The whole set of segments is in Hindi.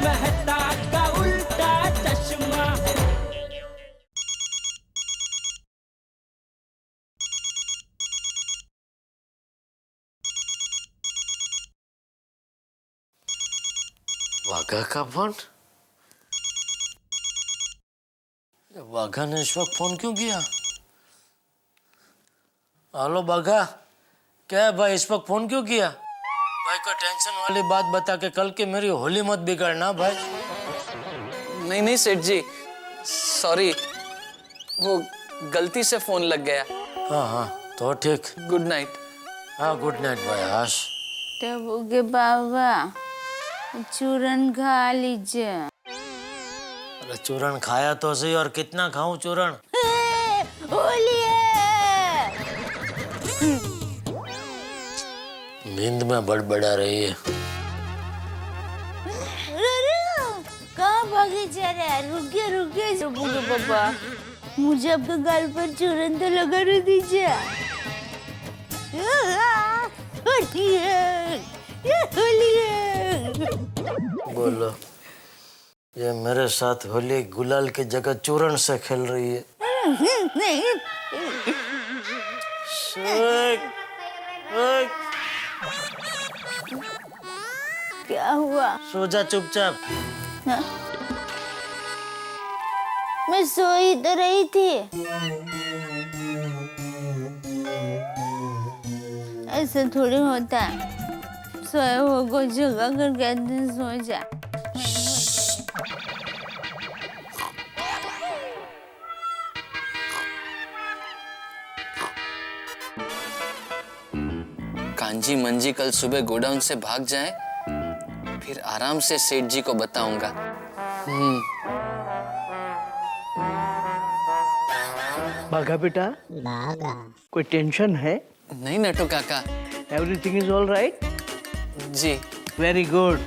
मेहता का उल्टा चश्मा। वाघा का फोन? वाघा ने इस वक्त फोन क्यों किया? हेलो बाघा, क्या है भाई, इस वक्त फोन क्यों किया? भाई को टेंशन वाली बात बता के कल की मेरी होली मत बिगाड़ना भाई। नहीं नहीं सेठ जी, सॉरी, वो गलती से फोन लग गया। हाँ हाँ तो ठीक। Good night. हाँ गुड नाइट भाई। हाश तब के बाबा चूरन खा लीजिए। अरे चूरन खाया तो सही, और कितना खाऊं चूरन? होली है। नींद में बड़बड़ा रही है। कहाँ भागे जा रहे हैं? रुकिए रुकिए पापा, मुझे आपके गाल पर चूरन तो लगा दीजिए। होली है, ये होली है। बोलो, ये मेरे साथ होली गुलाल की जगह चूरन से खेल रही है। क्या हुआ? सो जा चुपचाप। हाँ? मैं सोई तो रही थी। ऐसा थोड़ी होता है, सोए हुए को जगा कर कहते हैं सो जा। कांजी मंजी कल सुबह गोडाउन से भाग जाएं, फिर आराम से सेठ जी को बताऊंगा। बाघा बेटा, बाघा कोई टेंशन है? नहीं Natu Kaka. Everything is all right? जी। Very good.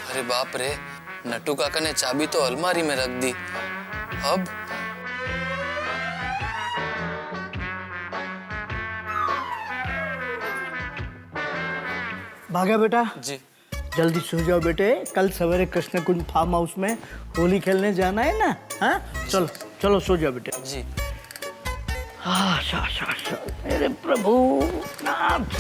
अरे बाप रे, नटू काका ने चाबी तो अलमारी में रख दी। अब बाघा बेटा, जी जल्दी सो जाओ बेटे, कल सवेरे कृष्ण कुंज फार्म हाउस में होली खेलने जाना है ना। हाँ चलो चलो सो जाओ बेटे। जी। मेरे प्रभु नाथ।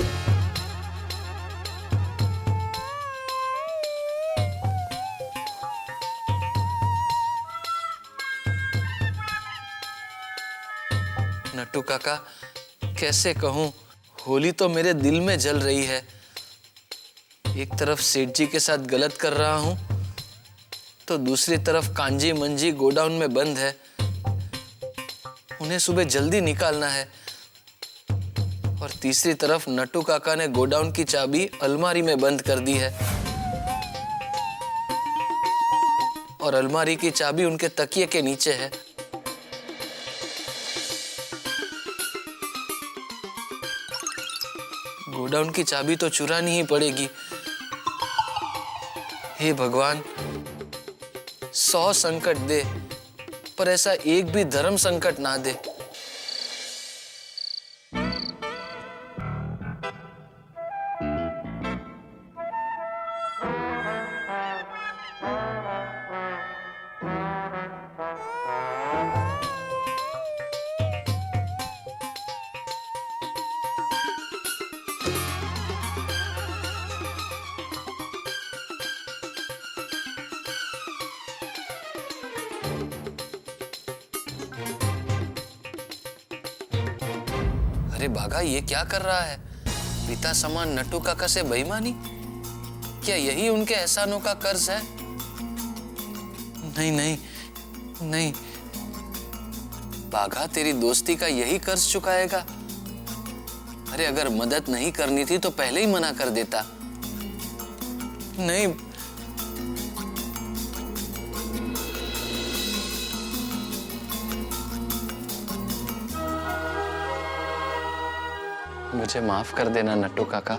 नट्टू काका, कैसे कहूं, होली तो मेरे दिल में जल रही है। एक तरफ सेठ जी के साथ गलत कर रहा हूं, तो दूसरी तरफ कांजी मंजी गोडाउन में बंद है। उन्हें सुबह जल्दी निकालना है। और तीसरी तरफ नट्टू काका ने गोडाउन की चाबी अलमारी में बंद कर दी है, और अलमारी की चाबी उनके तकिए के नीचे है। गोडाउन की चाबी तो चुरानी ही पड़ेगी। हे भगवान, 100 संकट दे, पर ऐसा एक भी धर्म संकट ना दे। अरे बाघा, ये क्या कर रहा है? पिता समान नट्टू काका से बेईमानी? क्या यही उनके एहसानों का कर्ज है? नहीं नहीं नहीं, बाघा तेरी दोस्ती का यही कर्ज चुकाएगा। अरे अगर मदद नहीं करनी थी तो पहले ही मना कर देता। नहीं, मुझे माफ कर देना नट्टू काका।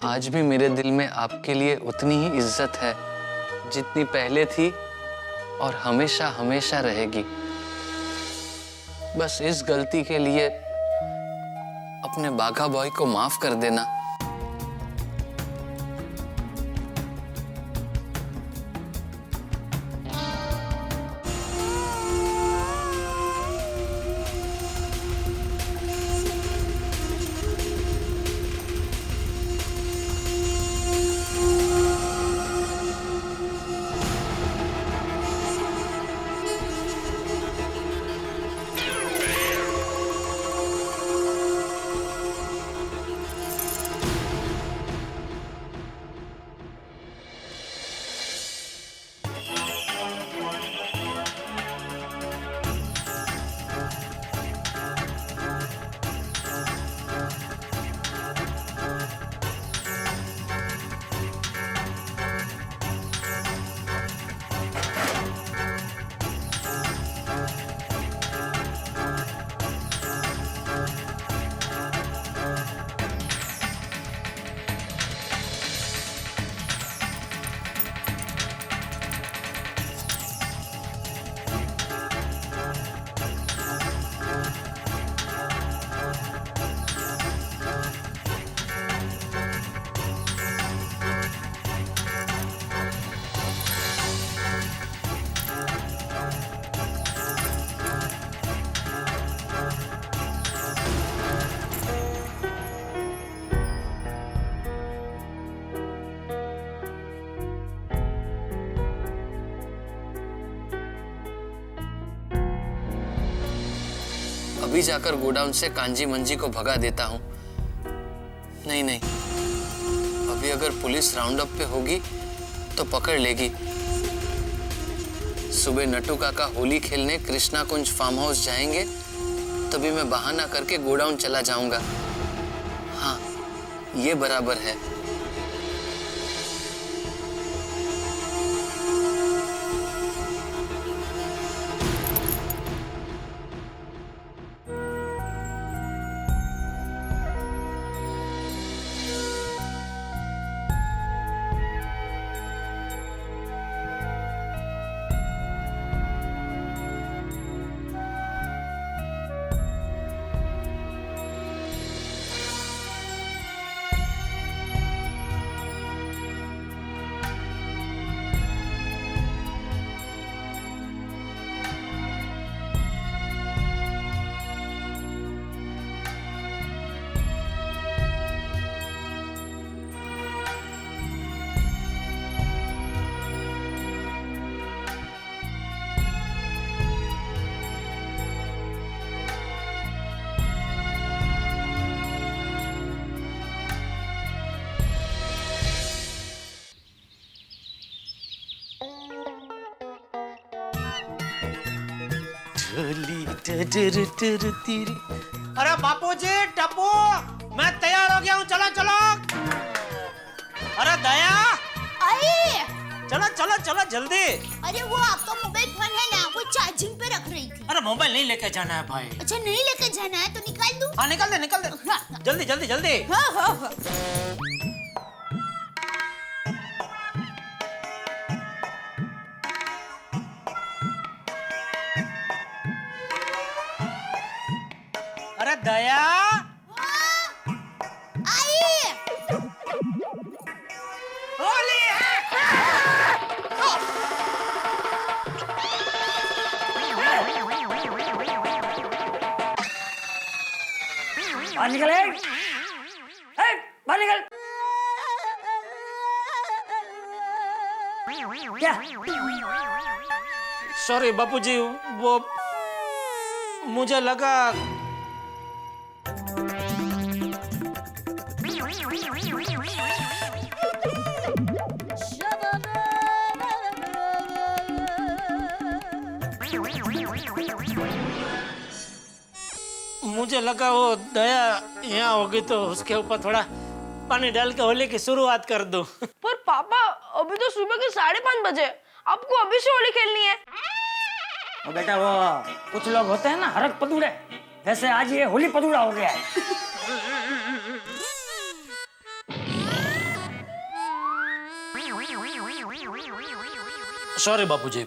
आज भी मेरे दिल में आपके लिए उतनी ही इज्जत है जितनी पहले थी, और हमेशा हमेशा रहेगी। बस इस गलती के लिए अपने बाघा बॉय को माफ कर देना। अभी जाकर गोडाउन से कांजी मंजी को भगा देता हूँ। नहीं नहीं, अभी अगर पुलिस राउंड अप पे होगी तो पकड़ लेगी। सुबह नट्टू काका होली खेलने कृष्णा कुंज फार्म हाउस जाएंगे, तभी मैं बहाना करके गोडाउन चला जाऊंगा। हाँ, ये बराबर है। अरे बापूजी, टप्पू, मैं तैयार हो गया हूँ, चलो चलो। अरे दया, अरे चलो चलो चलो जल्दी। अरे वो आपका मोबाइल फोन है ना, वो चार्जिंग पे रख रही थी। अरे मोबाइल नहीं लेके जाना है भाई। अच्छा नहीं लेके जाना है तो निकाल दूं? हाँ निकाल दे निकाल दे, हाँ। जल्दी जल्दी जल्दी। हाँ हाँ हाँ। अरे दया, आई। होली है। बाहर निकल, बाहर निकल। क्या? सॉरी बापूजी, वो मुझे लगा। मुझे लगा वो दया यहाँ होगी तो उसके ऊपर थोड़ा पानी डाल के होली की शुरुआत कर दूं। पर पापा अभी तो सुबह के 5:30 बजे, आपको अभी से होली खेलनी है। और बेटा वो कुछ लोग होते हैं ना हरक पदूड़े, वैसे आज ये होली पदूड़ा हो गया है। सॉरी बापूजी।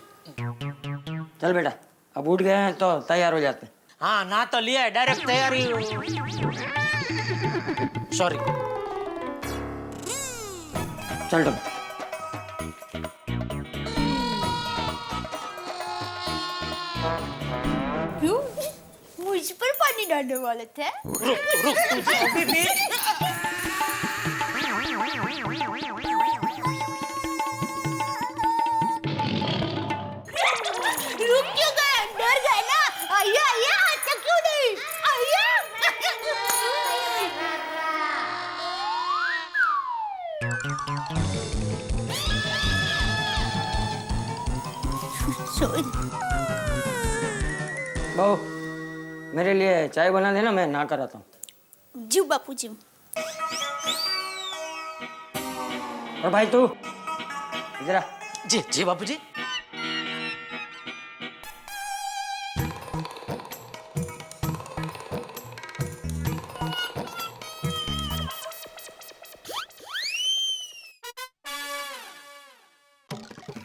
चल बेटा, अब उठ गए हैं तो तैयार हो जाते हैं। हाँ ना तो लिया है, डायरेक्ट तैयारी। सॉरी। चल डब। क्यों मुझ पर पानी डालने वाले थे? रुक क्यों गए? डर गए ना? आइए आइए, आता क्यों नहीं? आइए। बहू, मेरे लिए चाय बना देना, मैं ना कराता हूँ। जी बापूजी। और भाई तू इधर आ। जी जी बापूजी।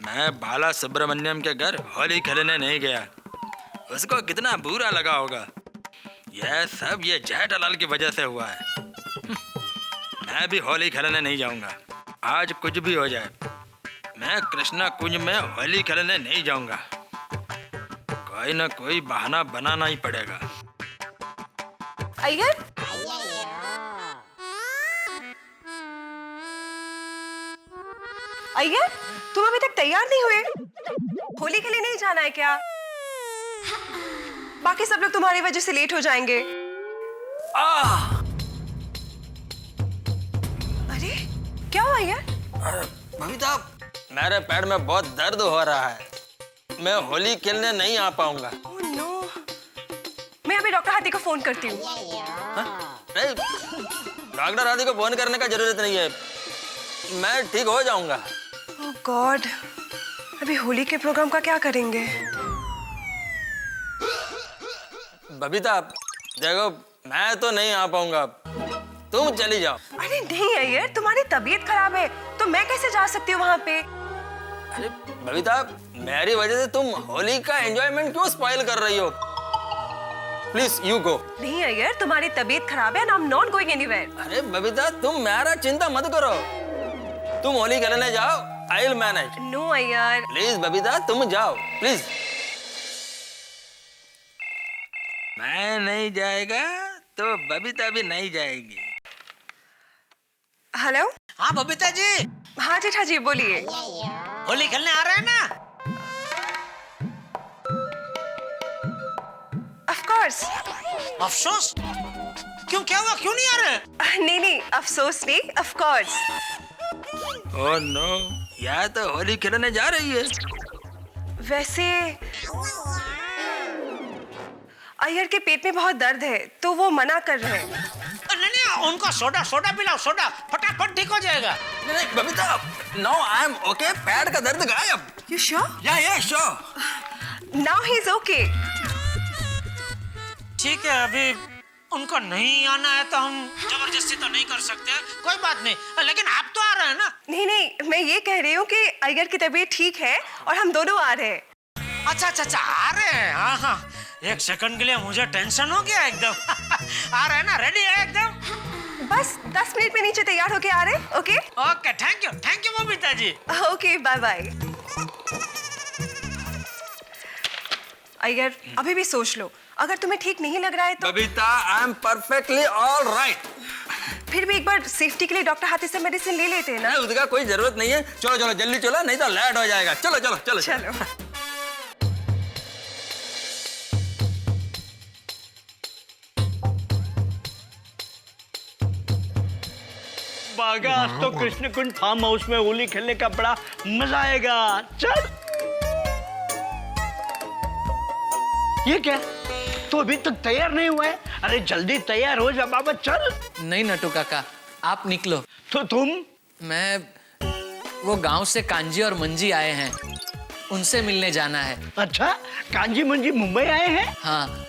मैं बाला सुब्रमण्यम के घर होली खेलने नहीं गया। उसको कितना बुरा लगा होगा। यह सब ये जेठालाल की वजह से हुआ है। मैं भी होली खेलने नहीं जाऊंगा। आज कुछ भी हो जाए, मैं कृष्णा कुंज में होली खेलने नहीं जाऊंगा। कोई ना कोई बहाना बनाना ही पड़ेगा। अय्यर, अय्यर, तुम अभी तक तैयार नहीं हुए? होली के लिए नहीं जाना है क्या? बाकी सब लोग तुम्हारी वजह से लेट हो जाएंगे। अरे क्या हुआ अय्यर? बबीता, मेरे पैर में बहुत दर्द हो रहा है। मैं होली खेलने नहीं आ पाऊंगा। ओह नो, मैं अभी डॉक्टर हाथी को फोन करती हूँ। नहीं, डॉक्टर आदि को फोन करने का जरूरत नहीं है। मैं ठीक हो जाऊंगा। ओह गॉड, अभी होली के प्रोग्राम का क्या करेंगे? बबीता, देखो मैं तो नहीं आ पाऊंगा, तुम चली जाओ। अरे नहीं अय्यर, तुम्हारी तबीयत खराब है तो मैं कैसे जा सकती हूँ वहाँ पे? अरे बबीता, मेरी वजह से तुम होली का एंजॉयमेंट क्यों स्पॉइल कर रही हो? Please you go. नहीं अय्यर, तुम्हारी तबीयत खराब है and I'm not going anywhere। अरे बबीता, तुम मेरा चिंता मत करो। तुम होली खेलने जाओ, I will manage. No Iyer. Please Babita, तुम जाओ प्लीज। मैं नहीं जाएगा तो बबीता भी नहीं जाएगी। हेलो। हाँ बबीता जी, हाँ जेठा जी बोलिए। होली खेलने आ रहे हैं ना? Of course. अफसोस क्यों, क्या हुआ, क्यों नहीं आ रहे? नहीं नहीं, अफसोस नहीं, ऑफ कोर्स। ओह नो, यह तो होली खेलने जा रही है। वैसे अय्यर के पेट में बहुत दर्द है तो वो मना कर रहे हैं। नहीं नहीं, उनको सोडा सोडा पिलाओ, सोडा फटाफट ठीक हो जाएगा। नहीं Babita, no I am okay. पैर का दर्द गायब। You sure? Yeah sure. Now he is okay. ठीक है, अभी उनको नहीं आना है तो हम जबरदस्ती तो नहीं कर सकते, कोई बात नहीं, लेकिन आप तो आ रहे हैं ना? नहीं नहीं, मैं ये कह रही हूँ कि अय्यर की तबीयत ठीक है और हम दोनों आ रहे हैं। अच्छा अच्छा अच्छा, आ रहे हैं। हाँ हाँ, एक सेकंड के लिए मुझे टेंशन हो गया एकदम। आ रहे हैं ना, रेडी है एकदम? बस 10 मिनट में नीचे तैयार होके आ रहे हैं। Okay okay, thank you Babita ji. Okay, bye bye. Iyer अभी भी सोच लो, अगर तुम्हें ठीक नहीं लग रहा है तो Babita, I am perfectly all right. फिर भी एक बार सेफ्टी के लिए डॉक्टर हाथी से मेडिसिन ले लेते हैं ना। उसका कोई जरूरत नहीं है। चलो चलो जल्दी चलो, नहीं तो लेट हो जाएगा। चलो चलो चलो चलो। बागा, आज तो कृष्ण कुंज फार्म हाउस में होली खेलने का बड़ा मजा आएगा। चल। ये क्या, तो अभी तक तैयार नहीं हुआ है? अरे जल्दी तैयार हो जा बाबा, चल। नहीं नटू काका, आप निकलो। तो तुम? मैं वो गांव से कांजी और मंजी आए हैं, उनसे मिलने जाना है। अच्छा, कांजी मंजी मुंबई आए हैं? हाँ,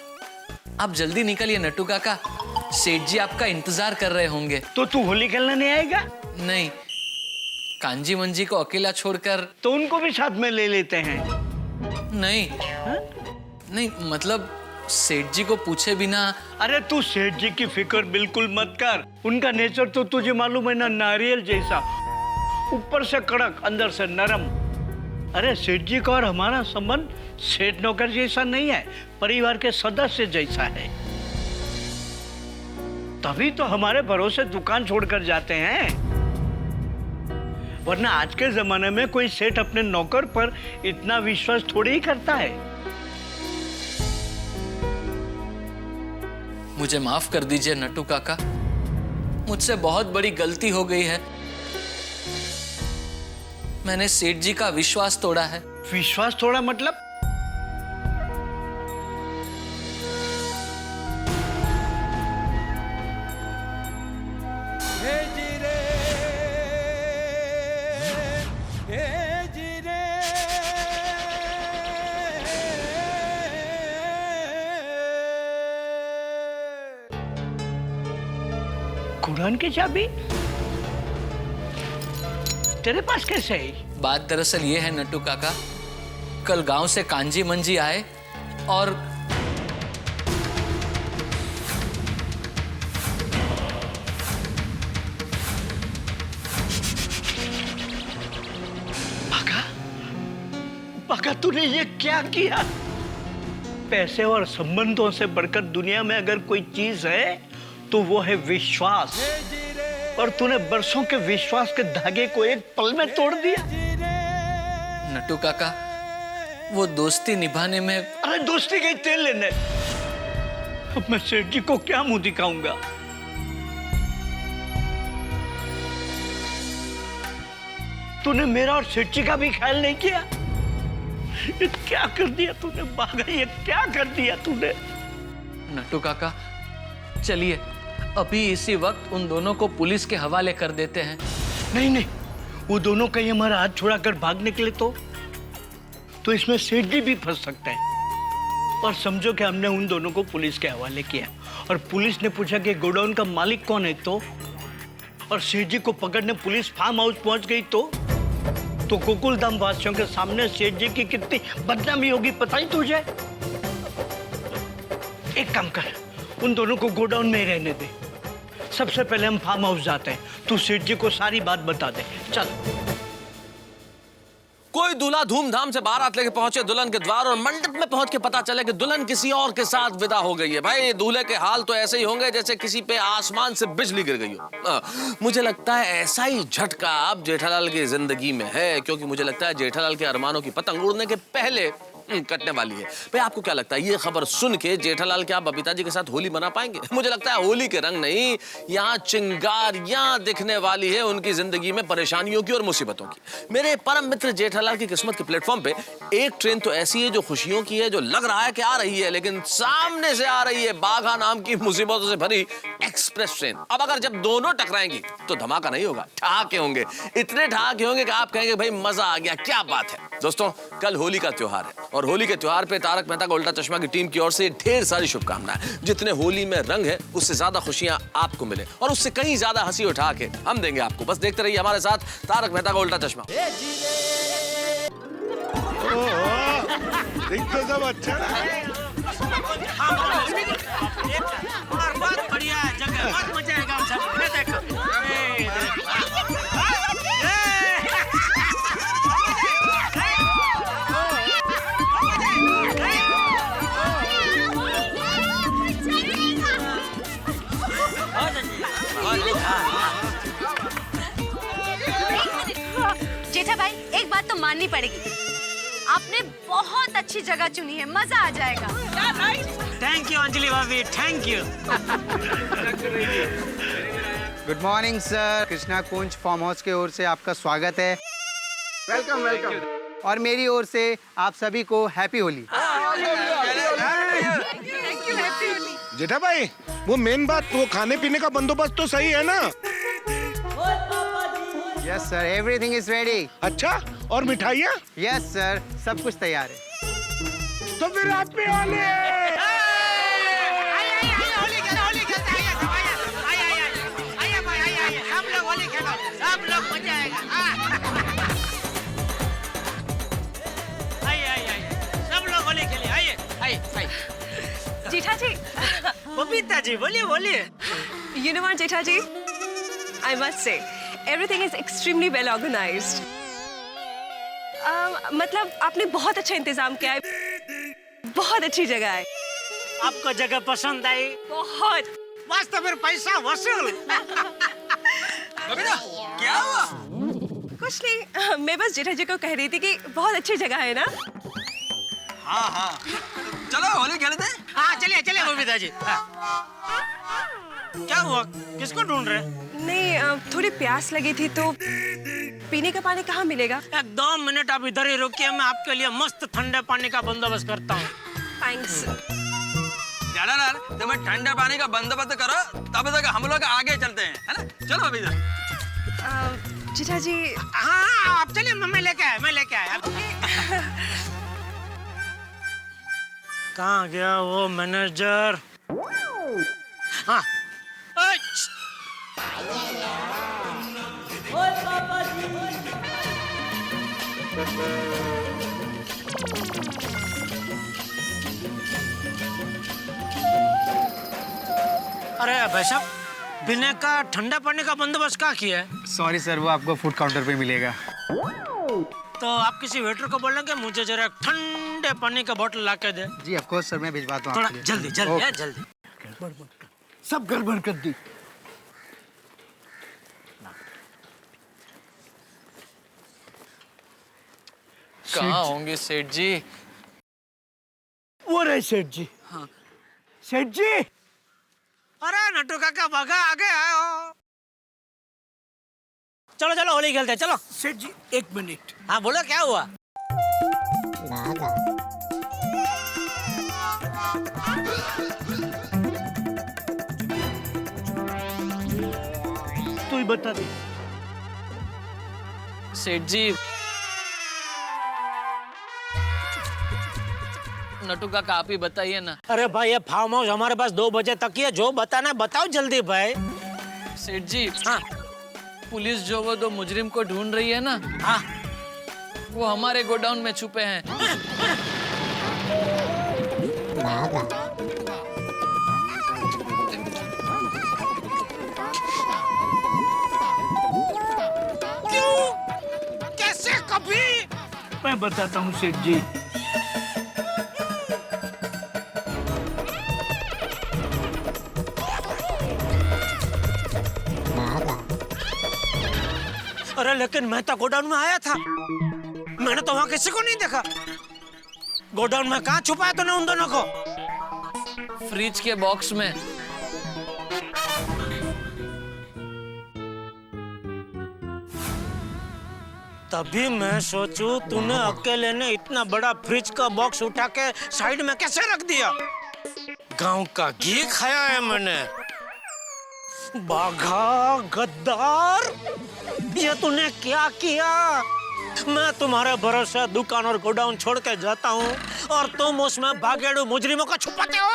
आप जल्दी निकलिए नटू काका, सेठ जी आपका इंतजार कर रहे होंगे। तो तू होली खेलने नहीं आएगा? नहीं, कांजी मंजी को अकेला छोड़कर। तो उनको भी साथ में ले लेते हैं। नहीं हा? नहीं, मतलब सेठ जी को पूछे बिना। अरे तू सेठ जी की फिक्र बिल्कुल मत कर। उनका नेचर तो तुझे मालूम है ना, नारियल जैसा, ऊपर से कड़क अंदर से नरम। अरे सेठ जी का और हमारा संबंध सेठ नौकर जैसा नहीं है, परिवार के सदस्य जैसा है। तभी तो हमारे भरोसे दुकान छोड़कर जाते हैं, वरना आज के जमाने में कोई सेठ अपने नौकर पर इतना विश्वास थोड़ी ही करता है। मुझे माफ कर दीजिए नट्टू काका, मुझसे बहुत बड़ी गलती हो गई है। मैंने सेठ जी का विश्वास तोड़ा है। विश्वास थोड़ा मतलब? कुरान की चाबी तेरे पास कैसे है? बात दरअसल ये है नट्टू काका, कल गांव से कांजी मंजी आए और पाका तूने ये क्या किया? पैसे और संबंधों से बढ़कर दुनिया में अगर कोई चीज है तो वो है विश्वास, और तूने बरसों के विश्वास के धागे को एक पल में तोड़ दिया। नट्टू काका, वो दोस्ती निभाने में। अरे दोस्ती गई तेल लेने। अब मैं सेठ जी को क्या मुंह दिखाऊंगा? तूने मेरा और सेठ जी का भी ख्याल नहीं किया। ये क्या कर दिया तूने बागा, ये क्या कर दिया तूने? नट्टू काका चलिए अभी इसी वक्त उन दोनों को पुलिस के हवाले कर देते हैं। नहीं नहीं, वो दोनों कहीं हमारा हाथ छुड़ाकर भाग निकले तो इसमें सेठ जी भी फंस सकते हैं। और समझो कि हमने उन दोनों को पुलिस के हवाले किया और पुलिस ने पूछा कि गोडाउन का मालिक कौन है, और सेठ जी को पकड़ने पुलिस फार्म हाउस पहुंच गई तो गोकुलधाम वासियों के सामने सेठ जी की कितनी बदनामी होगी पता ही तुझे। एक काम कर, उन दोनों को गोडाउन में ही रहने दे। सबसे पहले हम फार्म हाउस जाते हैं, तू सेठ जी को सारी बात बता दे। चल। कोई दूल्हा धूमधाम से बारात लेके पहुंचे दुल्हन के द्वार और मंडप में पहुंच के पता चले कि दुल्हन किसी और के साथ विदा हो गई है। भाई दूल्हे के हाल तो ऐसे ही होंगे जैसे किसी पे आसमान से बिजली गिर गई हो। मुझे लगता है ऐसा ही झटका अब जेठालाल की जिंदगी में है, क्योंकि मुझे लगता है जेठालाल के अरमानों की पतंग उड़ने के पहले कटने वाली है। भाई आपको क्या लगता है ये खबर सुन के जेठालाल क्या बबीता जी के साथ होली मना पाएंगे? मुझे लगता है होली के रंग नहीं, यहाँ चिंगारियां दिखने वाली है उनकी जिंदगी में परेशानियों की और मुसीबतों की। मेरे परम मित्र जेठालाल की किस्मत के प्लेटफॉर्म पे एक ट्रेन तो ऐसी है जो खुशियों की है, जो लग रहा है कि आ रही है, लेकिन सामने से आ रही है बाघा नाम की मुसीबतों से भरी एक्सप्रेस ट्रेन। अब अगर जब दोनों टकराएंगी तो धमाका नहीं होगा, ठहाके होंगे, इतने ठहाके होंगे कि आप कहेंगे भाई मजा आ गया, क्या बात है। दोस्तों कल होली का त्योहार है और होली के त्योहार पे तारक मेहता का उल्टा चश्मा की टीम की ओर से ढेर सारी शुभकामनाएं। जितने होली में रंग है उससे ज्यादा खुशियां आपको मिले और उससे कहीं ज्यादा हंसी उठा के हम देंगे आपको। बस देखते रहिए हमारे साथ तारक मेहता का उल्टा चश्मा। सब अच्छा बहुत बढ़िया जगह, बहुत मजा आएगा हम सब। देखो जेठा भाई एक बात तो माननी पड़ेगी, आपने बहुत अच्छी जगह चुनी है, मजा आ जाएगा। थैंक यू अंजलि भाभी, thank you. Good morning sir, Krishna Kunj farm house की ओर से आपका स्वागत है। Welcome welcome. और मेरी ओर से आप सभी को हैप्पी होली। जेठा भाई वो मेन बात, वो खाने पीने का बंदोबस्त तो सही है ना? Yes sir, everything is ready. अच्छा, और मिठाइयाँ? यस सर, सब कुछ तैयार है। तो फिर आप भी होली सब लोग मजा आएगा। आइए आइए आइए, सब लोग होली खेलिए। आइए आइए आइए। बबीता जी बोलिए बोलिए। You know what, Jethaji? I must say, everything is extremely well organized. मतलब आपने बहुत अच्छा इंतजाम किया है, बहुत अच्छी जगह है। आपको जगह पसंद आई? बहुत। बस तो फिर पैसा वसूल। बबीता क्या हुआ? कुछ नहीं, मैं बस जेठाजी को कह रही थी कि बहुत अच्छी जगह है ना। हाँ हाँ, चलो होली खेलते हैं। हाँ चलिए चलिए बबीता जी। क्या हुआ, किसको ढूंढ रहे? नहीं, थोड़ी प्यास लगी थी तो पीने का पानी कहाँ मिलेगा? एक 2 मिनट आप इधर ही रुकिए, मैं आपके लिए मस्त ठंडे पानी का बंदोबस्त करता हूँ। थैंक्स। जेठालाल, तुम्हें ठंडे पानी का बंदोबस्त करो, तब तक हम लोग आगे चलते हैं, है ना? चलो अभी इधर। जेठाजी। हाँ आप चलिए, मैं लेके आया। कहाँ गया वो मैनेजर? हाँ। अरे भाई साहब, पीने का ठंडा पानी का बंदोबस्त क्या किया है? सॉरी सर, वो आपको फूड काउंटर पे मिलेगा। तो आप किसी वेटर को बोलेंगे मुझे जरा ठंडे पानी का बोतल ला के दे। जी ऑफ कोर्स सर, मैं भिजवाता हूँ। थोड़ा आपके लिए। जल्दी जल्दी जल्दी। सब गड़बड़ कर दी। कहाँ होंगे सेठ जी? वो रहे सेठ जी। हाँ। सेठ जी। अरे नट्टू काका भागा, आगे आओ। चलो चलो होली खेलते हैं, चलो। सेठ जी 1 मिनट। हाँ बोलो, क्या हुआ? तू ही बता दे। सेठ जी, नटू काका आप ही बताइए ना। अरे भाई ये फार्म हाउस हमारे पास 2 बजे तक ही है, जो बताना है बताओ जल्दी भाई। सेठ जी। हाँ। पुलिस जो वो 2 मुजरिम को ढूंढ रही है ना, हाँ, वो हमारे गोडाउन में छुपे हैं। क्यों? कैसे, कभी? मैं बताता हूँ सेठ जी। अरे लेकिन मैं तो गोडाउन में आया था, मैंने तो वहां किसी को नहीं देखा। गोडाउन में कहाँ छुपाया तूने उन दोनों को? फ्रिज के बॉक्स में। तभी मैं सोचूं तूने अकेले ने इतना बड़ा फ्रिज का बॉक्स उठा के साइड में कैसे रख दिया? गांव का घी खाया है मैंने। बाघा गद्दार, ये तूने क्या किया? मैं तुम्हारे भरोसे दुकान और गोडाउन छोड़ के जाता हूँ और तुम उसमें भागेड़ू मुजरिमों को छुपाते हो।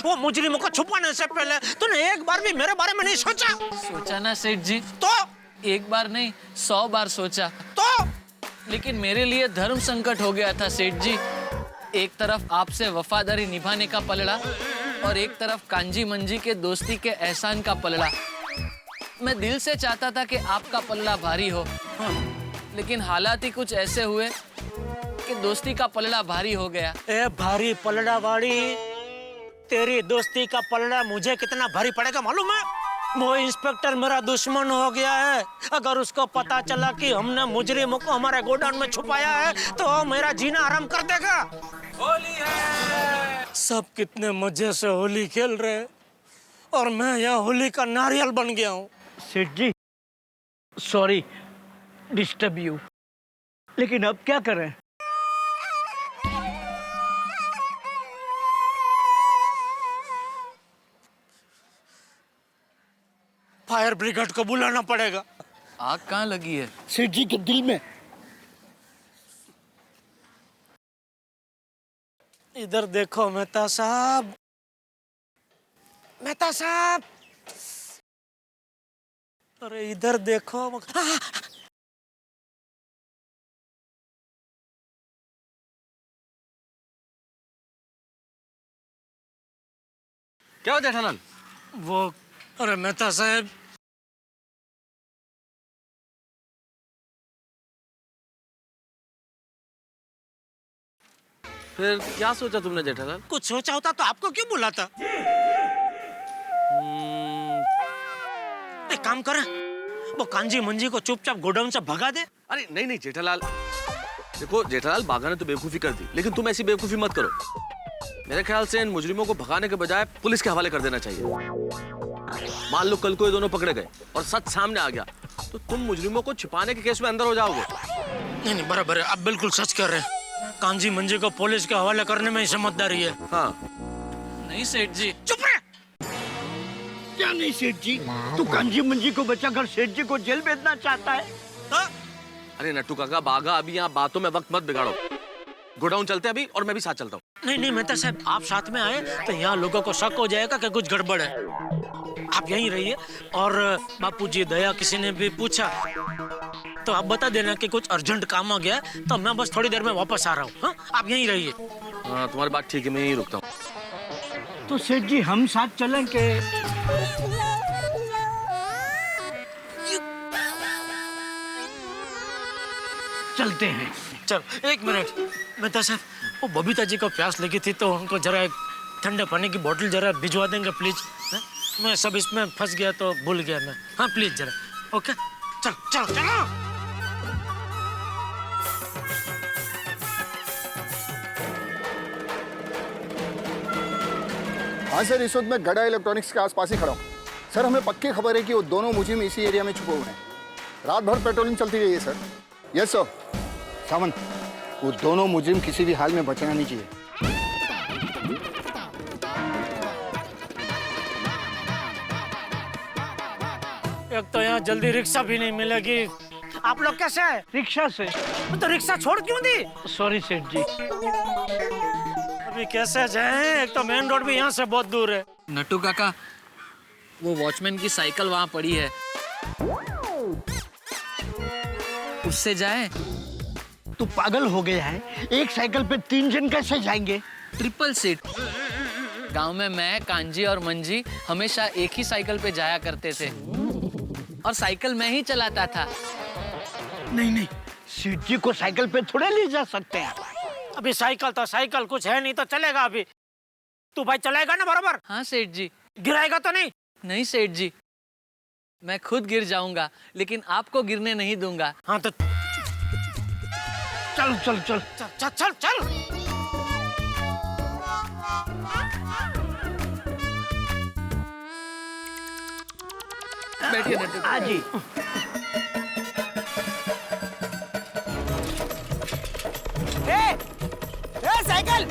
वो मुजरिमों को छुपाने से पहले तूने एक बार भी मेरे बारे में नहीं सोचा? सोचा ना सेठ जी। तो एक बार नहीं 100 बार सोचा। तो लेकिन मेरे लिए धर्म संकट हो गया था सेठ जी। एक तरफ आपसे वफादारी निभाने का पलड़ा और एक तरफ कांजी मंजी के दोस्ती के एहसान का पलड़ा। मैं दिल से चाहता था कि आपका पलड़ा भारी हो, लेकिन हालात ही कुछ ऐसे हुए कि दोस्ती का पलड़ा भारी हो गया। ए भारी पलड़ा वाली, तेरी दोस्ती का पलड़ा मुझे कितना भारी पड़ेगा मालूम है? वो इंस्पेक्टर मेरा दुश्मन हो गया है। अगर उसको पता चला कि हमने मुजरिमों को हमारे गोडाउन में छुपाया है तो मेरा जीना आराम कर देगा। होली है। सब कितने मजे से होली खेल रहे हैं और मैं यहाँ होली का नारियल बन गया हूँ। सेठ जी सॉरी डिस्टर्ब यू, लेकिन अब क्या करें? फायर ब्रिगेड को बुलाना पड़ेगा। आग कहाँ लगी है? सेठ जी के दिल में। इधर देखो मेहता साहब, मेहता साहब, अरे इधर देखो। क्या हो जेठालाल? वो अरे मेहता साहब, फिर क्या सोचा तुमने जेठालाल? कुछ सोचा होता तो आपको क्यों बुलाता? एक काम कर, वो कांजी मंजी को चुपचाप गोडाउन से भगा दे। अरे नहीं नहीं जेठालाल, देखो जेठालाल, बागा ने तो बेवकूफी कर दी, लेकिन तुम ऐसी बेवकूफी मत करो। मेरे ख्याल से इन मुजरिमों को भगाने के बजाय पुलिस के हवाले कर देना चाहिए। मान लो कल को ये दोनों पकड़े गए और सच सामने आ गया, तो तुम मुजरिमों को छिपाने के केस में अंदर हो जाओगे। नहीं नहीं बराबर है, आप बिल्कुल सच कर रहे हैं। कांजी मंजी को पुलिस के हवाले करने में ही समझदारी है। हाँ नहीं सेठ जी। चुप रहे। क्या नहीं सेठ जी, तू कांजी मंजी को बचाकर सेठ जी को जेल भेजना चाहता है? अरे नट्टू काका, बागा अभी यहाँ बातों में वक्त मत बिगाड़ो। गोडाउन चलते अभी, और मैं भी साथ चलता हूँ। नहीं नहीं मेहता साहब, आप साथ में आए तो यहाँ लोगों को शक हो जाएगा कि कुछ गड़बड़ है। आप यहीं रहिए, और बापूजी दया किसी ने भी पूछा तो आप बता देना कि कुछ अर्जेंट काम आ गया, तो मैं बस थोड़ी देर में वापस आ रहा हूँ। हाँ, आप यहीं रहिए। हाँ तुम्हारी बात ठीक है, मैं यहीं रुकता हूँ। तो सेठ जी हम साथ चलेंगे? चलते हैं। चल एक मिनट मेहता साहब, वो बबीता जी को प्यास लगी थी तो उनको जरा एक ठंडे पानी की बोतल जरा भिजवा देंगे प्लीज। मैं सब इसमें फंस गया तो भूल गया मैं। हाँ प्लीज जरा। ओके चल चल चलो। हाँ सर, इस वक्त मैं गड़ा इलेक्ट्रॉनिक्स के आसपास ही खड़ा हूँ। सर हमें पक्की खबर है कि वो दोनों मुजिम इसी एरिया में छुपे हुए हैं। रात भर पेट्रोलिंग चलती रही है सर। Yes sir. सावन, वो दोनों मुजिम किसी भी हाल में बचना नहीं चाहिए। एक तो यहाँ जल्दी रिक्शा भी नहीं मिलेगी। आप लोग कैसे हैं? रिक्शा से। तो रिक्शा छोड़ क्यों दी? सॉरी सेठ जी। अभी कैसे जाएं? एक तो मेन रोड भी यहाँ से बहुत दूर है। नट्टू काका, वो वॉचमैन की साइकिल वहां पड़ी है, उससे जाए। तू पागल हो गया है? एक साइकिल पे 3 जन कैसे जाएंगे? Triple seat. गांव में मैं, कांजी और मंजी हमेशा एक ही साइकिल पे जाया करते थे, और साइकिल मैं ही चलाता था। नहीं नहीं, सेठ जी को साइकिल पे थोड़े ले जा सकते हैं। अभी साइकिल तो साइकिल कुछ है नहीं तो चलेगा। अभी तू भाई चलाएगा ना बराबर? हाँ सेठ जी। गिराएगा तो नहीं? नहीं सेठ जी, मैं खुद गिर जाऊंगा, लेकिन आपको गिरने नहीं दूंगा। हाँ तो चल चल चल चल चल चल चल। बैठिए नट्टू। हाँ जी। साइकिल!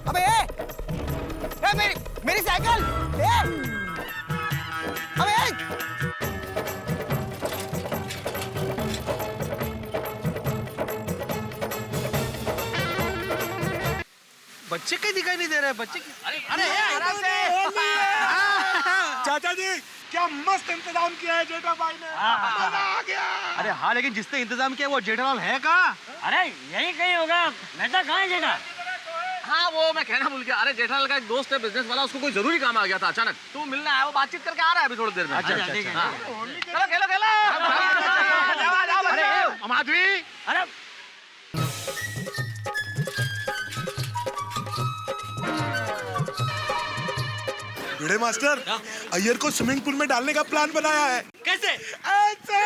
अबे मेरी साइकिल! अबे बच्चे कहीं दिखाई नहीं दे रहे। बच्चे अरे आराम से। चाचा जी, क्या मस्त इंतजाम किया है जेठा भाई ने। मजा आ गया। अरे हाँ, लेकिन जिसने इंतजाम किया वो जेठालाल है कहाँ? अरे यही कहीं होगा। मेहता कहाँ है जेठा? हाँ वो मैं कहना भूल गया। अरे जेठालाल का एक दोस्त है बिजनेस वाला, उसको कोई जरूरी काम आ गया था अचानक, तो मिलना आया। वो बातचीत करके आ रहा है अभी थोड़ी देर में। अच्छा। चलो खेलो खेलो। अरे माधवी, अरे भिड़े मास्टर, अय्यर को स्विमिंग पूल में डालने का प्लान बनाया है। कैसे? ऐसे।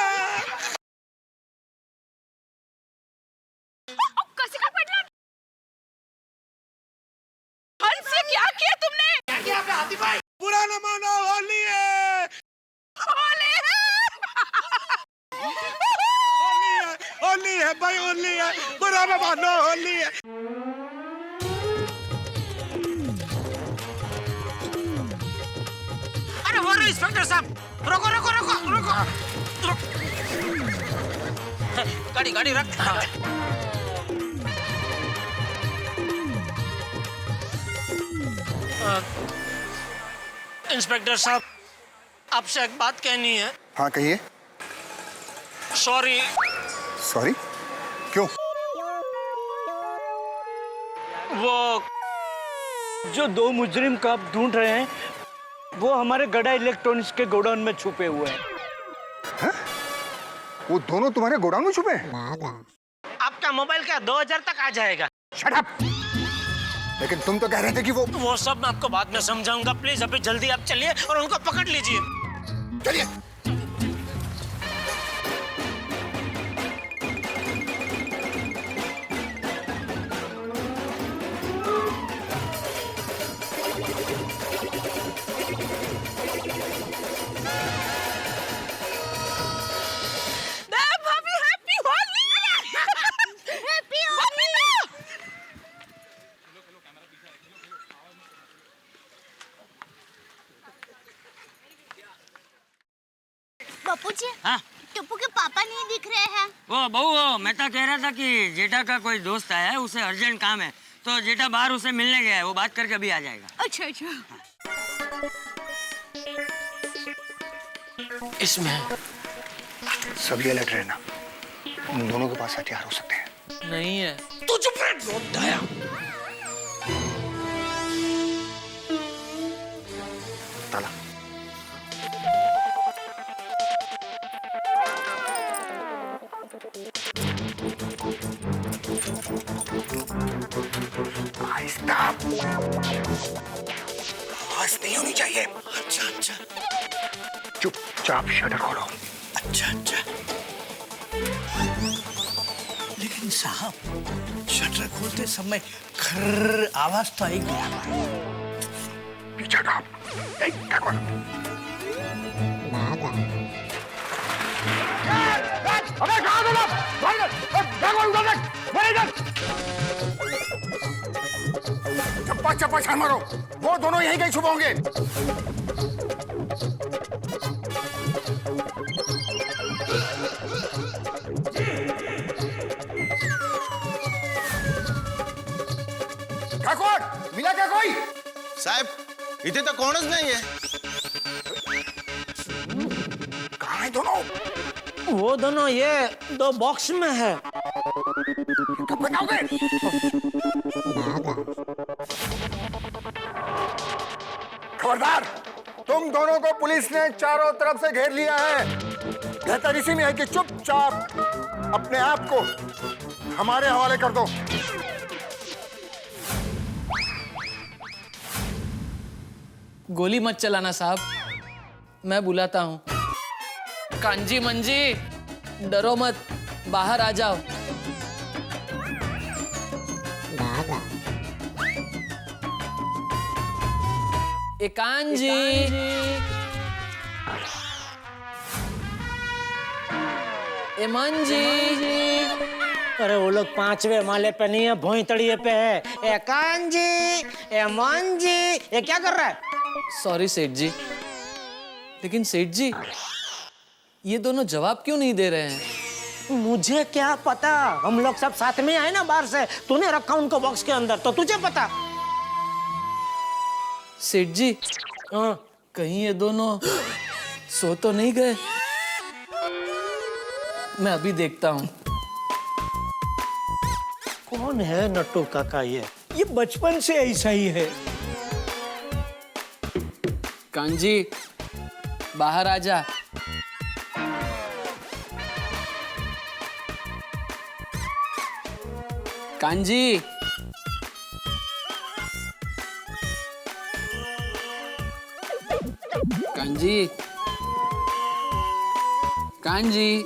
क्या किया तुमने? बुरा न मानो, होली है। होली है भाई, होली है। बुरा न मानो, होली है। अरे हो रहे इंस्पेक्टर साहब, रोको रोको रोको रोको। गाड़ी गाड़ी रख। इंस्पेक्टर साहब, आपसे एक बात कहनी है। हाँ कहिए। सॉरी। सॉरी? क्यों? वो जो 2 मुजरिम को आप ढूंढ रहे हैं, वो हमारे गड़ा इलेक्ट्रॉनिक्स के गोडाउन में छुपे हुए हैं। वो दोनों तुम्हारे गोडाउन में छुपे हैं? आपका मोबाइल क्या 2000 तक आ जाएगा? Shut up! लेकिन तुम तो कह रहे थे कि वो सब मैं आपको बाद में समझाऊंगा। प्लीज अभी जल्दी आप चलिए और उनको पकड़ लीजिए। चलिए। बापूजी, हाँ? टप्पू के पापा नहीं दिख रहे हैं। वो बहू, मैं तो कह रहा था कि जेठा का कोई दोस्त आया है, उसे अर्जेंट काम है, तो जेठा बाहर उसे मिलने गया है, वो बात करके अभी आ जाएगा। अच्छा अच्छा। इसमें सभी अलर्ट रहना, उन दोनों के पास हथियार हो सकते हैं। नहीं है। तू चुप रह दया। ताला। आहिस्ता, आवाज नहीं होनी चाहिए। अच्छा अच्छा। चुपचाप शटर खोलो। अच्छा अच्छा। लेकिन साहब, शटर खोलते समय खर्र आवाज तो आएगी। पीछे का। क्या करो? अबे कहाँ गए लोग? चप्पा चप्पा छान मारो, वो दोनों यहीं कहीं छुपे होंगे। मिला क्या कोई? साहब इथे तो कोणच नाहीये। कहाँ है दोनों? वो दोनों ये 2 बॉक्स में है। कब बताओगे? खबरदार, तुम दोनों को पुलिस ने चारों तरफ से घेर लिया है। बेहतर इसी में है कि चुपचाप अपने आप को हमारे हवाले कर दो। गोली मत चलाना साहब, मैं बुलाता हूँ। कांजी मंजी, डरो मत, बाहर आ जाओ। ए कांजी, ए मंजी। अरे वो लोग 5वें माले पे नहीं है, भोईतड़िए पे है। ए कांजी, ए मंजी, ये क्या कर रहा है? सॉरी सेठ जी, लेकिन सेठ जी ये दोनों जवाब क्यों नहीं दे रहे हैं? मुझे क्या पता, हम लोग सब साथ में आए ना बाहर से। तूने रखा उनको बॉक्स के अंदर, तो तुझे पता। सेठ जी, कहीं ये दोनों सो तो नहीं गए? मैं अभी देखता हूँ। कौन है नट्टू काका? ये बचपन से ऐसा ही है। कांजी, बाहर आ जा। कांजी, कांजी, कांजी।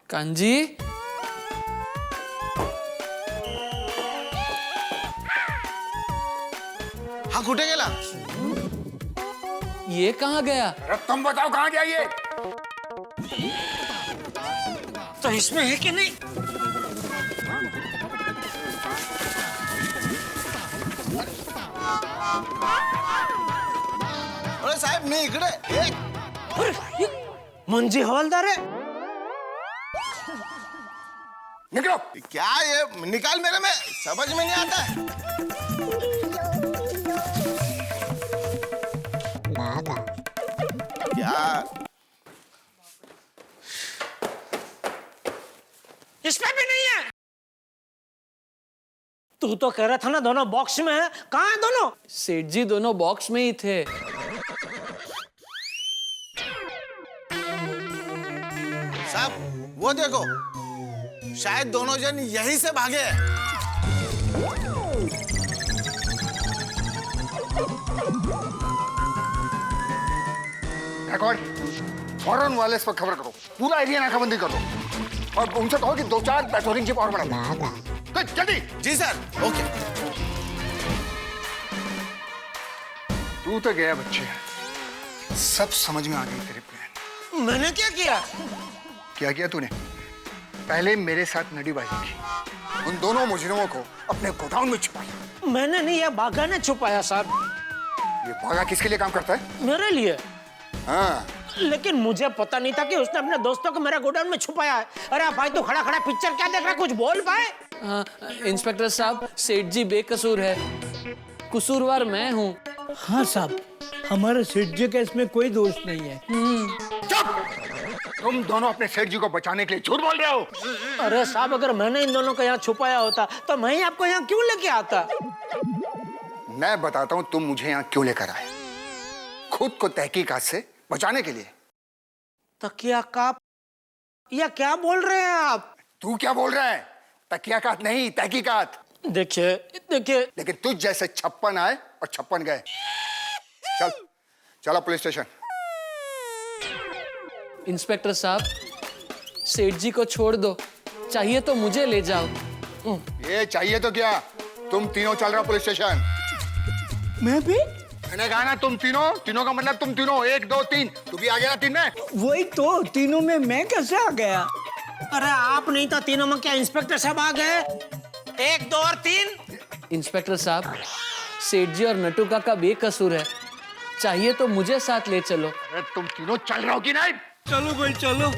कांजी, हाँ कुठे गेला? ये कहाँ गया? तुम बताओ कहाँ गया ये? तो इसमें है कि नहीं? अरे साहेब मी इकडे। मंजी हवलदार है। निकलो। क्या ये निकाल, मेरे में समझ में नहीं आता है। क्या यार। इसमें भी नहीं है। तू तो कह रहा था ना दोनों बॉक्स में है, कहाँ है दोनों? सेठ जी दोनों बॉक्स में ही थे। साहब वो देखो, शायद दोनों जन यहीं से भागे हैं। फौरन वायरलेस पर खबर करो, पूरा एरिया नाकाबंदी कर दो और उनसे कहो कि 2-4 पेट्रोलिंग जीप और बढ़ा दो। जल्दी। जी सर, ओके। तू तो गया बच्चे, सब समझ में आ गई तेरे प्लान। मैंने क्या किया? क्या किया तूने? पहले मेरे साथ नडीबाजी की, उन दोनों मुजरिमों को अपने गोडाउन में छुपाया। मैंने नहीं, ये बागा ने छुपाया साहब। ये बागा किसके लिए काम करता है? मेरे लिए। हाँ। लेकिन मुझे पता नहीं था कि उसने अपने दोस्तों को मेरे गोडाउन में छुपाया है। अरे भाई तू खड़ा खड़ा पिक्चर क्या देख रहा है, कुछ बोल पाए? इंस्पेक्टर साहब, सेठ जी बेकसूर है, कसूरवार मैं हूँ। हाँ साहब, हमारे सेठ जी का इसमें कोई दोष नहीं है। तुम दोनों अपने सेठ जी को बचाने के लिए झूठ बोल रहे हो। अरे साहब, अगर मैंने इन दोनों को यहाँ छुपाया होता तो मैं ही आपको यहाँ क्यों लेके आता? मैं बताता हूँ तुम मुझे यहाँ क्यों लेकर आए। खुद को तहकीकात से बचाने के लिए। तकिया काप या क्या बोल रहे हैं आप? तू क्या बोल रहा है? तकियाकात नहीं, तहकीकात। देखिए लेकिन तुझ जैसे 56 आए और 56 गए। चलो पुलिस स्टेशन। इंस्पेक्टर साहब, सेठ जी को छोड़ दो, चाहिए तो मुझे ले जाओ। ये चाहिए तो क्या, तुम तीनों चल रहे हो पुलिस स्टेशन। मैं भी? मैंने कहा ना तुम तीनों का मतलब तुम तीनों, 1 2 3। तू भी आ गया ना 3 में? वही तो, तीनों में मैं कैसे आ गया? अरे आप नहीं तो तीनों में क्या इंस्पेक्टर साहब आ गए? 1 2 और 3। इंस्पेक्टर साहब, सेठ जी और नटू काका बेकसूर है, चाहिए तो मुझे साथ ले चलो। अरे तुम तीनों चल रहे हो कि नहीं? चलो भाई चलो।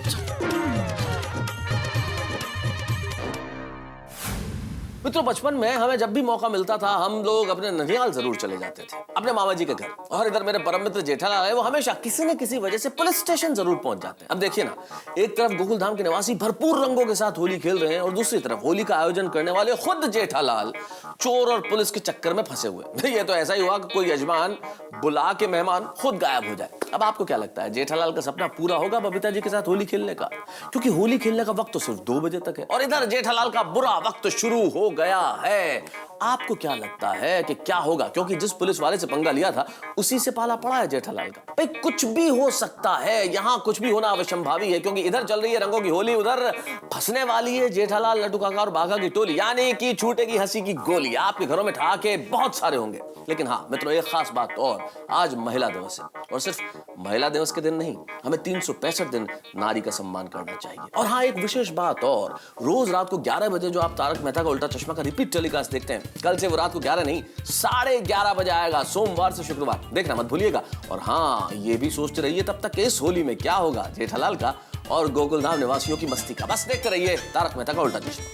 मित्रों, बचपन में हमें जब भी मौका मिलता था हम लोग अपने ननिहाल जरूर चले जाते थे, अपने मामा जी के घर। और इधर मेरे परम मित्र जेठालाल है, वो हमेशा किसी न किसी वजह से पुलिस स्टेशन जरूर पहुंच जाते हैं। अब देखिए ना, एक तरफ गोकुलधाम के निवासी भरपूर रंगों के साथ होली खेल रहे हैं और दूसरी तरफ होली का आयोजन करने वाले खुद जेठालाल चोर और पुलिस के चक्कर में फंसे हुए। ये तो ऐसा ही हुआ कि कोई यजमान बुला के मेहमान खुद गायब हो जाए। अब आपको क्या लगता है, जेठालाल का सपना पूरा होगा बबीता जी के साथ होली खेलने का? क्योंकि होली खेलने का वक्त तो सिर्फ 2 बजे तक है और इधर जेठालाल का बुरा वक्त शुरू हो गया है। आपको क्या लगता है कि क्या होगा? क्योंकि जिस पुलिस वाले से पंगा लिया था उसी से पाला पड़ा है जेठालाल का। भाई कुछ भी हो सकता है, यहाँ कुछ भी होना अवश्यंभावी है, क्योंकि इधर चल रही है रंगों की होली, उधर फंसने वाली है जेठालाल, नटू काका और बाघा की टोली, यानी कि छूटेगी हंसी की गोली। आपके घरों में ठहाके बहुत सारे होंगे, लेकिन हाँ मित्रों, एक खास बात और, आज महिला दिवस है और सिर्फ महिला दिवस के दिन नहीं, हमें 365 दिन नारी का सम्मान करना चाहिए। और हाँ, एक विशेष बात और, रोज रात को 11 बजे जो आप तारक मेहता का उल्टा चश्मा का रिपीट टेलीकास्ट देखते हैं, कल से वो रात को 11 नहीं 11:30 बजे आएगा, सोमवार से शुक्रवार, देखना मत भूलिएगा। और हाँ, ये भी सोचते रहिए तब तक इस होली में क्या होगा जेठालाल का और गोकुलधाम निवासियों की मस्ती का। बस देखते रहिए तारक मेहता का उल्टा चश्मा।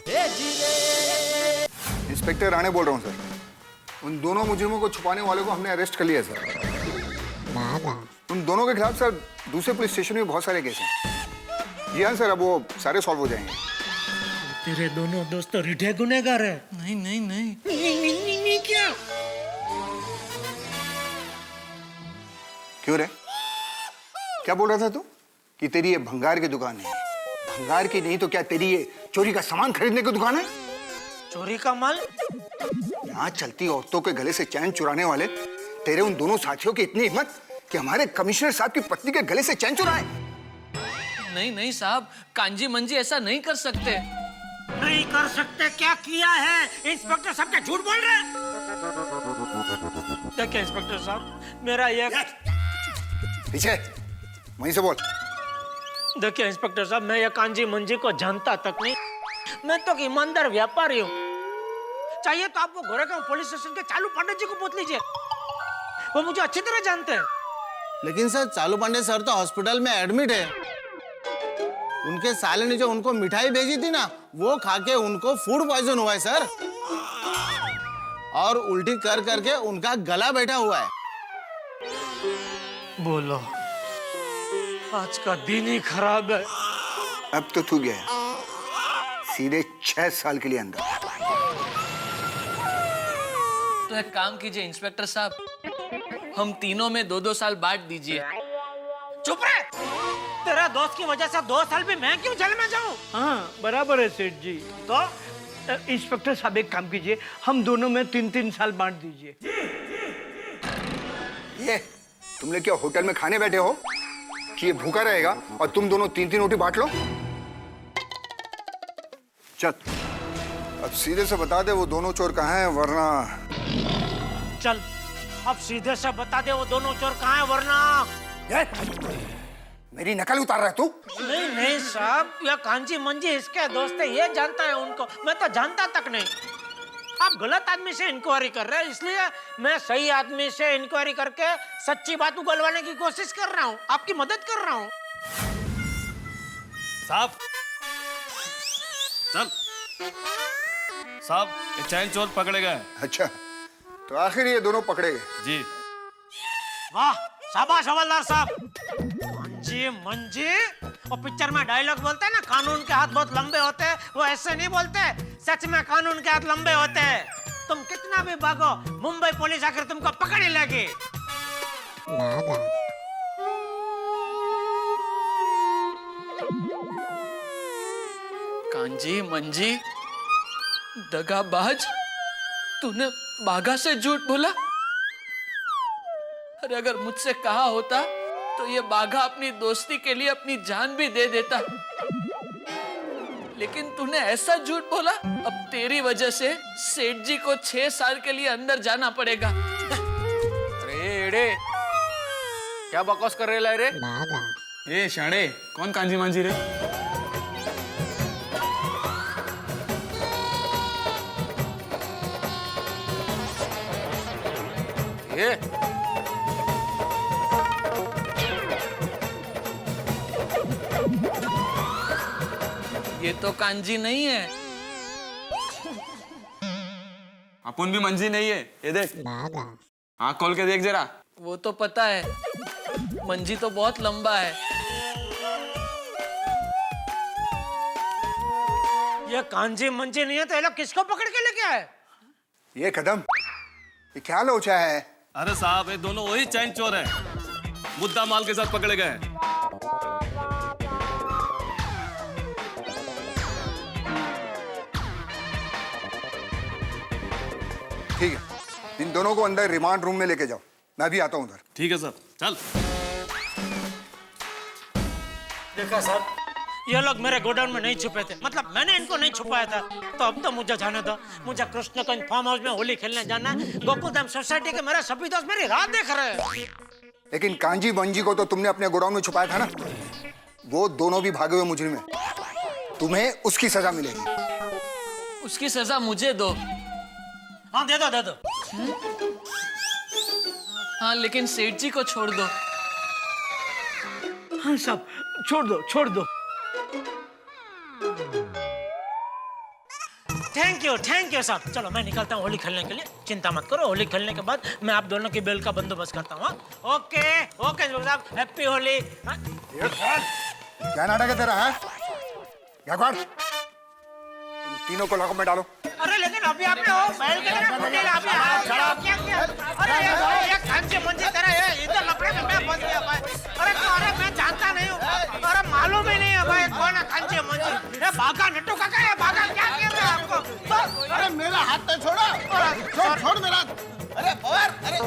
इंस्पेक्टर राणे बोल रहा हूँ सर। उन दोनों मुजरिमों को छुपाने वाले को हमने अरेस्ट कर लिया सर। उन दोनों के खिलाफ सर दूसरे पुलिस स्टेशन में बहुत सारे केस हैं। जी हाँ सर, अब वो सारे सॉल्व हो जाएंगे। तेरे दोनों दोस्त तो रिठे गुनहगार है। नहीं नहीं नहीं, नहीं क्या? क्यों रे, क्या बोल रहा था तू कि तेरी ये भंगार की दुकान है? भंगार की नहीं तो क्या तेरी ये चोरी का सामान खरीदने की दुकान है? चोरी का माल? यहाँ चलती औरतों के गले से चैन चुराने वाले तेरे उन दोनों साथियों की इतनी हिम्मत कि हमारे कमिश्नर साहब की पत्नी के गले से चैन चुराए? नहीं नहीं साहब, कांजी मंजी ऐसा नहीं कर सकते। नहीं कर सकते? क्या किया है? इंस्पेक्टर साहब क्या झूठ बोल रहे हैं? देखिए इंस्पेक्टर साहब, मेरा ये पीछे वहीं से बोल। देखिए इंस्पेक्टर साहब, मैं ये कांजी मंजी को जानता तक नहीं, मैं तो ईमानदार व्यापारी हूँ। चाहिए तो आप वो गोरेगांव पुलिस स्टेशन के चालू पांडे जी को पूछ लीजिए, वो मुझे अच्छी तरह जानते हैं। लेकिन सर, चालू पांडे सर तो हॉस्पिटल में एडमिट है। उनके साले ने जो उनको मिठाई भेजी थी ना, वो खा के उनको फूड पॉइजन हुआ है सर, और उल्टी कर करके उनका गला बैठा हुआ है। बोलो आज का दिन ही खराब है। अब तो तू गया सीधे 6 साल के लिए अंदर। तो एक काम कीजिए इंस्पेक्टर साहब, हम तीनों में 2-2 साल बांट दीजिए। चुप रहे। तेरा दोस्त की वजह से 2 साल भी मैं क्यों जेल में जाऊं? हाँ बराबर है सेठ जी। तो इंस्पेक्टर साहब एक काम कीजिए, हम दोनों में 3-3 साल बांट दीजिए। ये तुम लोग क्या होटल में खाने बैठे हो कि ये भूखा रहेगा और तुम दोनों 3-3 रोटी बांट लो? चल अब सीधे से बता दे वो दोनों चोर कहाँ हैं, वरना चल अब सीधे से बता दे वो दोनों चोर कहाँ हैं, वरना मेरी नकल उतार रहा है तू? नहीं नहीं साहब, यह कांची मंजी इसके दोस्त है, ये जानता है उनको, मैं तो जानता तक नहीं। आप गलत आदमी से इंक्वायरी कर रहे हैं, इसलिए मैं सही आदमी से इंक्वायरी करके सच्ची बात उगलवाने की कोशिश कर रहा हूँ, आपकी मदद कर रहा हूँ। साहब चल साहब, ये चैन चोर पकड़े गए। अच्छा तो आखिर ये दोनों पकड़े गए? जी। वाह शाबाश हवलदार साहब। मंजी मंजी, वो पिक्चर में डायलॉग बोलते हैं ना, कानून के हाथ बहुत लंबे होते हैं, वो ऐसे नहीं बोलते, सच में कानून के हाथ लंबे होते हैं। तुम कितना भी भागो, मुंबई पुलिस आकर तुमको पकड़ ही लेगी। कांजी मंजी दगाबाज, तूने बाघा से झूठ बोला। अरे अगर मुझसे कहा होता तो ये बाघा अपनी दोस्ती के लिए अपनी जान भी दे देता, लेकिन तूने ऐसा झूठ बोला, अब तेरी वजह से सेठ जी को 6 साल के लिए अंदर जाना पड़ेगा। अरे एड़े, क्या बकवास कर रहे रे? ए शाणे, कौन कांजी मांझी रे? ये तो कांजी नहीं है। अपन भी मंजी नहीं है, ये देख, आँख खोल के देख जरा। वो तो पता है, मंजी तो बहुत लंबा है। ये कांजी मंजी नहीं है तो ये लोग किसको पकड़ के लेके आए? ये कदम, ये क्या लोचा है? अरे साहब, ये दोनों वही चैन चोर है, मुद्दा माल के साथ पकड़े गए। ठीक है, इन दोनों को अंदर रिमांड रूम में लेके जाओ, मैं भी आता हूँ उधर। ठीक है सर, चल। देखा साहब, ये लोग मेरे गोडाउन में नहीं छुपे थे, मतलब मैंने इनको नहीं छुपाया था, तो अब तो मुझे जाने दो। मुझे कृष्णगंज फार्म हाउस में होली खेलने जाना है। गोकुलधाम सोसाइटी के मेरे सभी दोस्त मेरी राह देख रहे हैं। लेकिन कांजी बंजी को तो तुमने अपने गोडाउन में छुपाया था ना, वो दोनों भी भागे हुए मुजरिम हैं, तुम्हें उसकी सजा मिलेगी। उसकी सजा मुझे दो। हाँ दे दो, दे दो। हाँ लेकिन सेठ जी को छोड़ दो। हाँ साहब, छोड़ दो, छोड़ दो। थैंक यू साहब। चलो मैं निकलता हूँ होली खेलने के लिए, चिंता मत करो, होली खेलने के बाद मैं आप दोनों की बेल का बंदोबस्त करता हूँ। ओके ओके साहब, हैप्पी होली। क्या नाटक है तेरा? है गायकवाड़, इन तीनों को लॉकअप में डालो। अरे लेकिन अभी आपने वो बैल के तरह मुंडे ला दिया। क्या क्या? अरे ये कांची मंजी तेरा ये इधर लपड़े में मैं फंस गया भाई। अरे मैं जानता नहीं हूँ, अरे मालूम ही नहीं है भाई कौन है कांची मंजी। ये बाघा नट्टू काका है, बाघा क्या किया मैं आपको? अरे मेरा हाथ तो छोड़ो, छोड़ मेरा। अरे पवार, अरे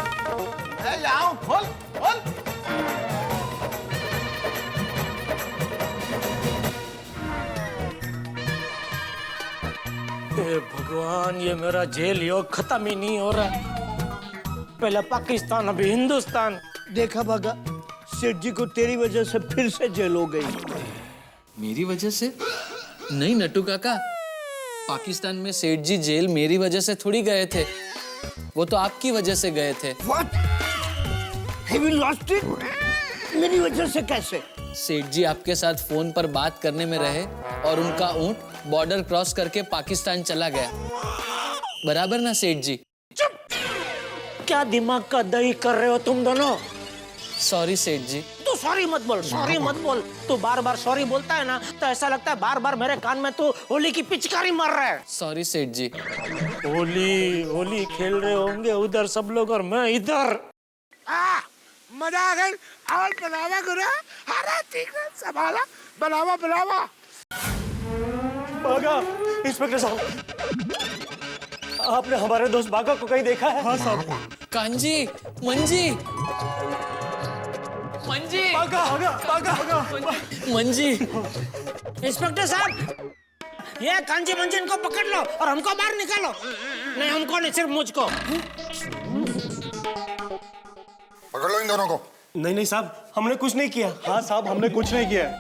मैं यहाँ हूँ, खोल खोल। हे भगवान, ये मेरा जेल योग खत्म ही नहीं हो रहा। पहले पाकिस्तान, अभी हिंदुस्तान। देखा भागा, सेठ जी को तेरी वजह से फिर से जेल हो गई। मेरी वजह से? नहीं नट्टू काका, पाकिस्तान में सेठ जी जेल मेरी वजह से थोड़ी गए थे, वो तो आपकी वजह से गए थे। What? Have you lost it? मेरी वजह से कैसे? सेठ जी आपके साथ फोन पर बात करने में रहे और उनका ऊंट बॉर्डर क्रॉस करके पाकिस्तान चला गया। बराबर ना सेठ जी? क्या दिमाग का दही कर रहे हो तुम दोनों? सॉरी सेठ जी। तू सॉरी मत बोल, सॉरी मत बोल। तू बार बार सॉरी बोलता है ना तो ऐसा लगता है बार बार मेरे कान में तू होली की पिचकारी मार रहा है। सॉरी सेठ जी। होली होली खेल रहे होंगे उधर सब लोग और मैं इधर। मजा आ गई। और बनावा गुरा, हरा ठीक है, संभाला, बनावा बनावा। बागा, इंस्पेक्टर साहब, आपने हमारे दोस्त बागा को कहीं देखा है? हाँ साहब। कांजी, मंजी, मंजी, बागा, बागा, बागा, मंजी। इंस्पेक्टर साहब, ये कांजी मंजी इनको पकड़ लो और हमको बाहर निकालो। नहीं हमको नहीं, सिर्फ मुझको। पकड़ लो इन दोनों को। नहीं साहब, हमने कुछ नहीं किया। हाँ साहब, हमने कुछ नहीं किया।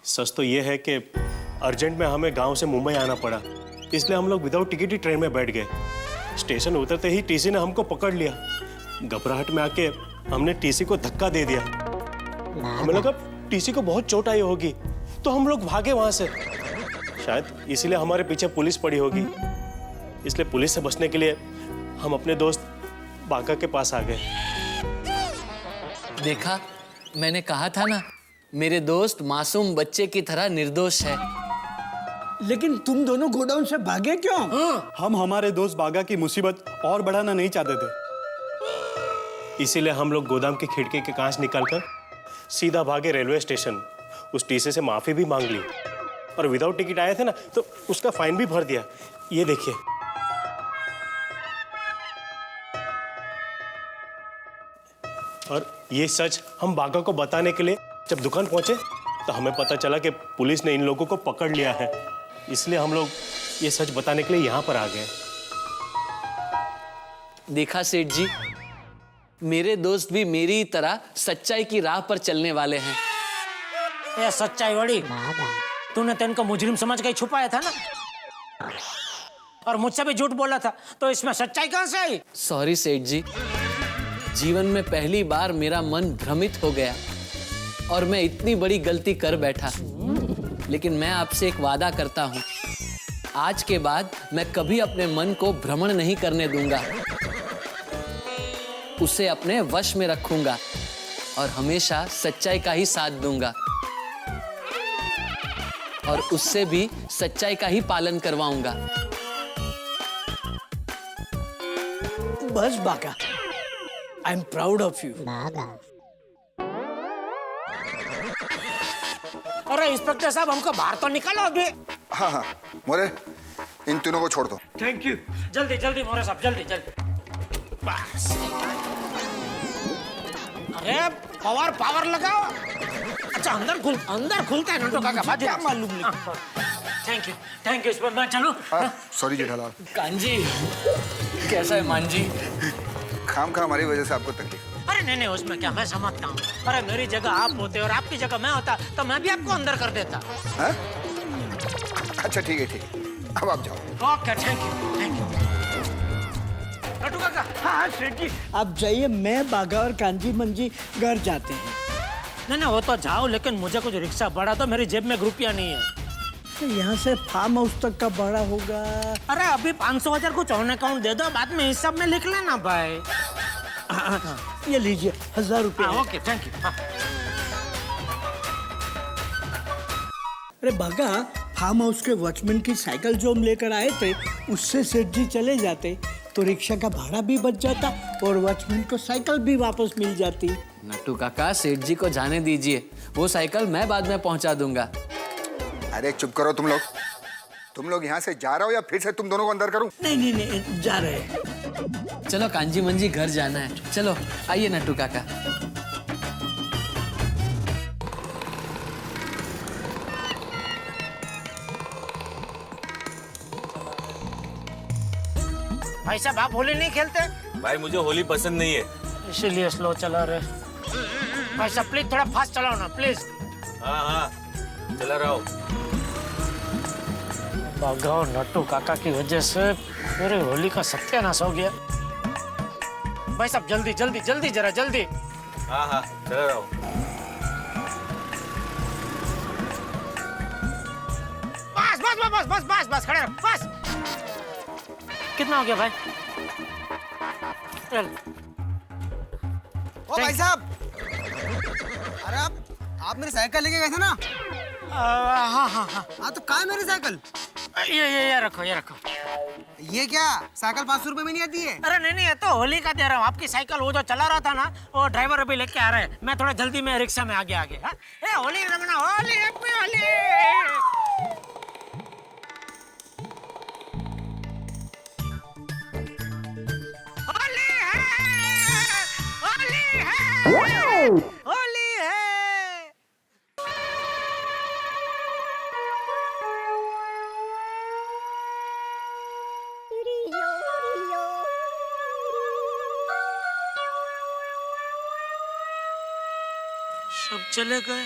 सच तो ये है कि अर्जेंट में हमें गांव से मुंबई आना पड़ा, इसलिए हम लोग विदाउट टिकट ही ट्रेन में बैठ गए। स्टेशन उतरते ही टीसी ने हमको पकड़ लिया। घबराहट में आके हमने टीसी को धक्का दे दिया। हमें लगा टीसी को बहुत चोट आई होगी, तो हम लोग भागे वहां से। शायद इसीलिए हमारे पीछे पुलिस पड़ी होगी। इसलिए पुलिस से बचने के लिए हम अपने दोस्त बागा के पास आ गए। देखा, मैंने कहा था ना, मेरे दोस्त मासूम बच्चे की तरह निर्दोष है। लेकिन तुम दोनों गोडाउन से भागे क्यों? हम हमारे दोस्त बागा की मुसीबत और बढ़ाना नहीं चाहते थे, इसीलिए हम लोग गोदाम की खिड़की के कांच निकालकर सीधा भागे रेलवे स्टेशन। उस टीसी से माफी भी मांग ली और विदाउट टिकट आए थे ना, तो उसका फाइन भी भर दिया। ये देखिए। और ये सच हम बागा को बताने के लिए जब दुकान पहुंचे तो हमें पता चला कि पुलिस ने इन लोगों को पकड़ लिया है। इसलिए हम लोग ये सच बताने के लिए यहाँ पर आ गए। देखा सेठ जी, मेरे दोस्त भी मेरी तरह सच्चाई की राह पर चलने वाले हैं। ये सच्चाई बड़ी, तूने तो इनको मुजरिम समझ के छुपाया था ना, और मुझसे भी झूठ बोला था, तो इसमें सच्चाई कहां से आई? सॉरी सेठ जी, जीवन में पहली बार मेरा मन भ्रमित हो गया और मैं इतनी बड़ी गलती कर बैठा। लेकिन मैं आपसे एक वादा करता हूं, आज के बाद मैं कभी अपने मन को भ्रमण नहीं करने दूंगा। उसे अपने वश में रखूंगा और हमेशा सच्चाई का ही साथ दूंगा और उससे भी सच्चाई का ही पालन करवाऊंगा। बस बागा, I am proud of you. अरे इंस्पेक्टर साहब, हमको बाहर तो निकालो अभी। हाँ हाँ मोरे, इन तीनों को छोड़ दो। Thank you. जल्दी जल्दी मोरे साहब, जल्दी जल्दी। बस। अरे पावर पावर लगाओ। अच्छा अंदर खुलता है नंटो काका, बात क्या मालूम नहीं। थैंक यू इसमें मैं चलूं। सॉरी जेठालाल। कांजी, कैसा है मांजी? खाम खा हमारी वजह से आपको तकलीफ। अरे नहीं उसमें क्या, मैं समझता हूँ। अरे मेरी जगह आप होते और आपकी जगह मैं होता तो मैं भी आपको अंदर कर देता। हाँ? अच्छा ठीक है, अब आप जाओ। Okay, thank you. नटू काका। हाँ सेठ जी, आप जाइए, मैं बागा और कांजी मंजी घर जाते हैं। नहीं वो तो जाओ, लेकिन मुझे कुछ रिक्शा बढ़ा दो, मेरी जेब में रुपया नहीं है। तो यहाँ से फार्म हाउस तक का भाड़ा होगा। अरे अभी 500,000 कुछ ऑन अकाउंट दे दो, बाद में इस सब में लिख लेना भाई। ये लीजिए 1000 रुपये। Okay thank you. अरे बागा, फार्म हाउस के वॉचमैन की साइकिल जो हम लेकर आए थे, उससे सेठ जी चले जाते तो रिक्शा का भाड़ा भी बच जाता और वॉचमैन को साइकिल भी वापस मिल जाती। नट्टू काका, सेठ जी को जाने दीजिए, वो साइकिल मैं बाद में पहुंचा दूंगा। अरे चुप करो तुम लोग यहाँ से जा रहे हो या फिर से तुम दोनों को अंदर करूं? नहीं जा रहे हैं। चलो कांजी मंजी, घर जाना है। चलो आइए नट्टू काका। भाई साहब, आप होली नहीं खेलते? भाई मुझे होली पसंद नहीं है, इसीलिए स्लो चला रहे। भाई साहब प्लीज थोड़ा फास्ट चलाओ ना प्लीज। हाँ चला रहा हूँ। बागा नट्टू काका की वजह से मेरे होली का सत्यानाश हो गया। भाई साहब जल्दी जल्दी जल्दी, जरा जल्दी। हाँ चला रहा हूँ। बस खड़े रहो, बस। कितना हो गया भाई? चल। ओ भाई साहब, आप मेरी साइकिल लेके गए थे ना? हाँ हाँ हाँ। हाँ तो कहाँ है मेरी साइकिल? ये रखो ये रखो। ये क्या साइकिल 500 रुपए में नहीं आती है? अरे नहीं ये तो होली का दे रहा हूँ। आपकी साइकिल वो जो चला रहा था ना, वो ड्राइवर अभी लेके आ रहे हैं। मैं थोड़ा जल्दी में रिक्शा में आगे आगे। हाँ ए होली रमना होली हैप्पी होली। होली है होली है। सब चले गए।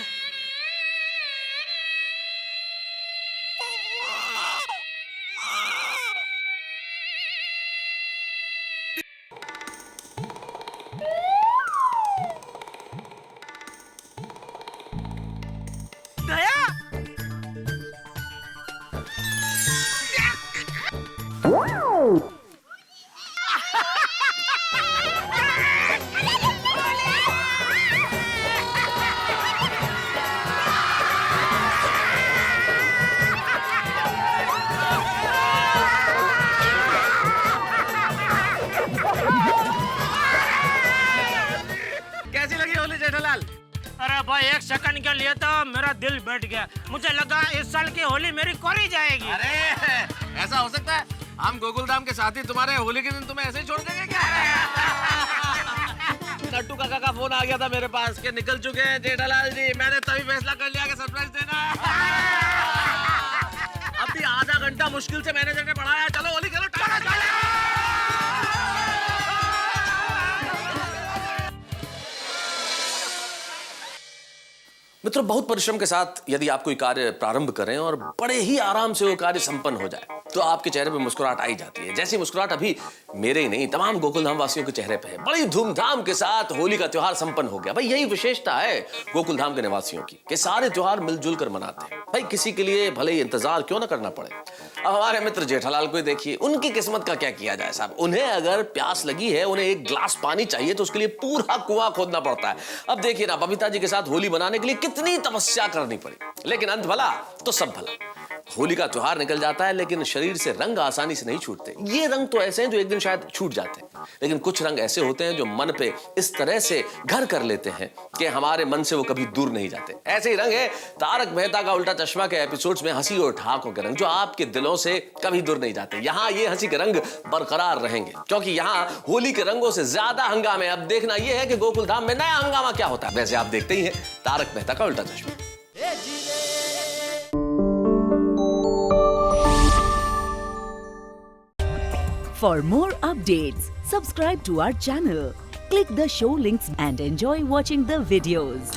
कैसी लगी होली जेठालाल? अरे भाई एक सेकंड के लिए तो मेरा दिल बैठ गया। मुझे लगा इस साल की होली मेरी कोरी जाएगी। अरे ऐसा हो सकता है? हम गोकुल धाम के साथी तुम्हारे होली के दिन तुम्हें ऐसे ही छोड़ देंगे क्या? नट्टू काका का फोन आ गया था मेरे पास कि निकल चुके हैं जेठालाल जी। मैंने तभी फैसला कर लिया कि सरप्राइज देना है। अभी आधा घंटा मुश्किल से मैनेजर ने बढ़ाया। चलो होली खेलो। मित्रों, बहुत परिश्रम के साथ यदि आप कोई कार्य प्रारंभ करें और बड़े ही आराम से वो कार्य संपन्न हो जाए तो आपके चेहरे पे मुस्कुराहट आई जाती है। जैसी मुस्कुराहट अभी मेरे ही नहीं तमाम गोकुलधाम वासियों के चेहरे पे है। बड़ी धूमधाम के साथ होली का त्योहार संपन्न हो गया। भाई यही विशेषता है गोकुलधाम के निवासियों की कि सारे त्योहार मिलजुल कर मनाते हैं। भाई किसी के लिए भले ही इंतजार क्यों ना करना पड़े। अब हमारे मित्र जेठालाल को देखिए, उनकी किस्मत का क्या किया जाए साहब। उन्हें अगर प्यास लगी है, उन्हें एक गिलास पानी चाहिए तो उसके लिए पूरा कुआं खोदना पड़ता है। अब देखिए ना, बबीता जी के साथ होली बनाने के लिए कितनी तपस्या करनी पड़ी, लेकिन अंत भला तो सब भला। होली का त्योहार निकल जाता है लेकिन शरीर से रंग आसानी से नहीं छूटते। ये रंग तो ऐसे हैं जो एक दिन शायद छूट जाते हैं, लेकिन कुछ रंग ऐसे होते हैं जो मन पे इस तरह से घर कर लेते हैं कि हमारे मन से वो कभी दूर नहीं जाते। ऐसे ही रंग है तारक मेहता का उल्टा चश्मा के एपिसोड्स में हंसी और ठहाकों के रंग, जो आपके दिलों से कभी दूर नहीं जाते। यहाँ ये हंसी के रंग बरकरार रहेंगे क्योंकि यहाँ होली के रंगों से ज्यादा हंगामे। अब देखना यह है कि गोकुल धाम में नया हंगामा क्या होता है। वैसे आप देखते ही हैं तारक मेहता का उल्टा चश्मा। For more updates, subscribe to our channel, click the show links and enjoy watching the videos.